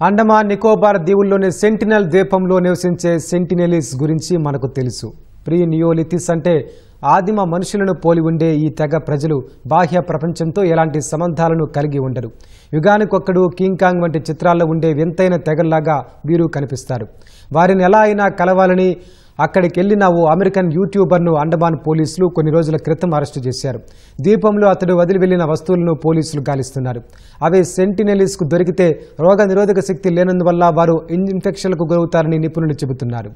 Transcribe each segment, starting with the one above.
Andaman Nicobar దీవుల్లోని sentinel ద్వీపంలో నివసించే Sentinelese గురించి మనకు తెలుసు. ప్రీ నియోలిథిస్ అంటే ఆదిమ మనుషులను పోలి ఉండే ఈ తెగ ప్రజలు బాహ్య ప్రపంచంతో ఎలాంటి సంబంధాలను కలిగి ఉండరు. యుగానికొక్కడు కింగ్ కాంగ్ వంటి చిత్రాల్లో ఉండే వింతైన తెగల్లాగా వీరు కనిపిస్తారు. వారిని ఎలా అయినా కలవాలని అక్కడికి వెళ్లిన ఓ అమెరికన్ యూట్యూబర్ను అండమాన్ పోలీసులు కొన్ని రోజుల క్రితం అరెస్టు చేశారు. ద్వీపంలో అతడు వదిలి వెళ్లిన వస్తువులను పోలీసులు గాలిస్తున్నారు. అవి సెంటినెలీస్కు దొరికితే రోగ నిరోధక శక్తి లేనందువల్ల వారు ఇన్ఫెక్షన్లకు గురవుతారని నిపుణులు చెబుతున్నారు.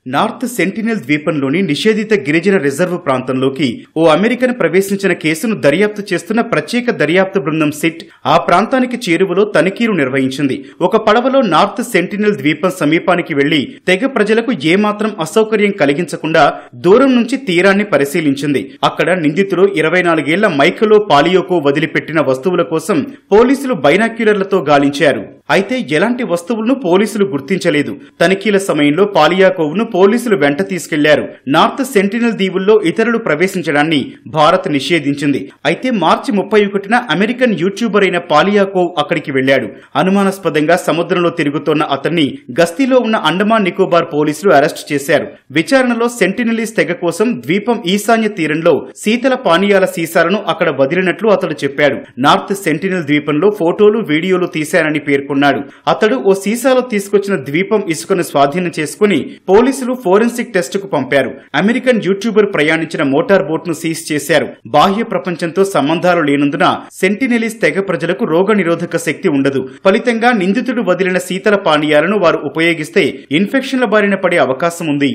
నార్త్ సెంటినెల్ ద్వీపంలోని నిషేధిత గిరిజన రిజర్వ్ ప్రాంతంలోకి ఓ అమెరికన్ ప్రవేశించిన కేసును దర్యాప్తు చేస్తున్న ప్రత్యేక దర్యాప్తు బృందం సిట్ ఆ ప్రాంతానికి చేరువలో తనిఖీలు నిర్వహించింది. ఒక పడవలో నార్త్ సెంటినెల్ ద్వీపం సమీపానికి వెళ్లి తెగ ప్రజలకు ఏమాత్రం అసౌకర్యం కలిగించకుండా దూరం నుంచి తీరాన్ని పరిశీలించింది. అక్కడ నిందితుడు 24 ఏళ్ల మైకెలో పాలియోకో వదిలిపెట్టిన వస్తువుల కోసం పోలీసులు బైనాక్యులర్లతో గాలించారు. అయితే ఎలాంటి వస్తువులను పోలీసులు గుర్తించలేదు. తనిఖీల సమయంలో పాలియాకోవ్ను పోలీసులు వెంట తీసుకెళ్లారు. నార్త్ సెంటినెల్ దీవుల్లో ఇతరులు ప్రవేశించడాన్ని భారత్ నిషేధించింది. అయితే మార్చి 31న అమెరికన్ యూట్యూబర్ అయిన పాలియాకోవ్ అక్కడికి వెళ్లాడు. అనుమానాస్పదంగా సముద్రంలో తిరుగుతోన్న అతన్ని గస్తీలో ఉన్న అండమాన్ నికోబార్ పోలీసులు అరెస్టు చేశారు. విచారణలో సెంటినెలీస్ తెగ కోసం ద్వీపం ఈశాన్య తీరంలో శీతల పానీయాల సీసాలను అక్కడ వదిలినట్లు అతడు చెప్పాడు. నార్త్ సెంటినెల్ ద్వీపంలో ఫోటోలు వీడియోలు తీశానని పేర్కొన్నాడు. అతడు ఓ సీసాలో తీసుకొచ్చిన ద్వీపం ఇసుకను స్వాధీనం చేసుకుని పోలీసులు ఫోరెన్సిక్ టెస్ట్ కు పంపారు. అమెరికన్ యూట్యూబర్ ప్రయాణించిన మోటార్ బోట్ ను సీజ్ చేశారు. బాహ్య ప్రపంచంతో సంబంధాలు లేనందున సెంటినెలీస్ తెగ ప్రజలకు రోగ నిరోధక శక్తి ఉండదు. ఫలితంగా నిందితుడు వదిలిన శీతల పానీయాలను వారు ఉపయోగిస్తే ఇన్ఫెక్షన్ల బారిన పడే అవకాశం ఉంది.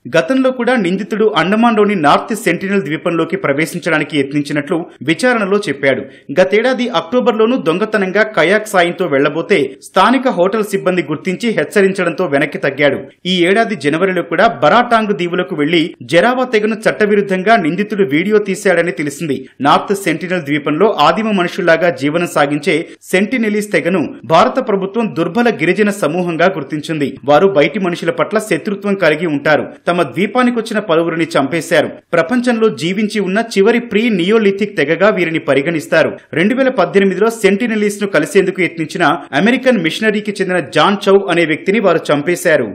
గతంలో కూడా నిందితుడు అండమాన్లోని నార్త్ సెంటినెల్ ద్వీపంలోకి ప్రవేశించడానికి యత్నించినట్లు విచారణలో చెప్పాడు. గతేడాది అక్టోబర్లోనూ దొంగతనంగా కయాక్ సాయంతో వెళ్లబోతే స్థానిక హోటల్ సిబ్బంది గుర్తించి హెచ్చరించడంతో వెనక్కి తగ్గాడు. ఈ ఏడాది జనవరిలో కూడా బరాటాంగ్ దీవులకు వెళ్లి జరావా తెగను చట్టవిరుద్ధంగా నిందితుడు వీడియో తీశాడని తెలిసింది. నార్త్ సెంటినెల్ ద్వీపంలో ఆదిమ మనుషుల్లాగా జీవనం సాగించే సెంటినెలీస్ తెగను భారత ప్రభుత్వం దుర్బల గిరిజన సమూహంగా గుర్తించింది. వారు బయటి మనుషుల పట్ల శత్రుత్వం కలిగి ఉంటారు. తమ ద్వీపానికొచ్చిన పలువురిని చంపేశారు. ప్రపంచంలో జీవించి ఉన్న చివరి ప్రీ నియోలిథిక్ తెగగా వీరిని పరిగణిస్తారు. 2018లో సెంటినెలీస్ ను కలిసేందుకు యత్నించిన అమెరికన్ మిషనరీకి చెందిన జాన్ చౌ అనే వ్యక్తిని వారు చంపేశారు.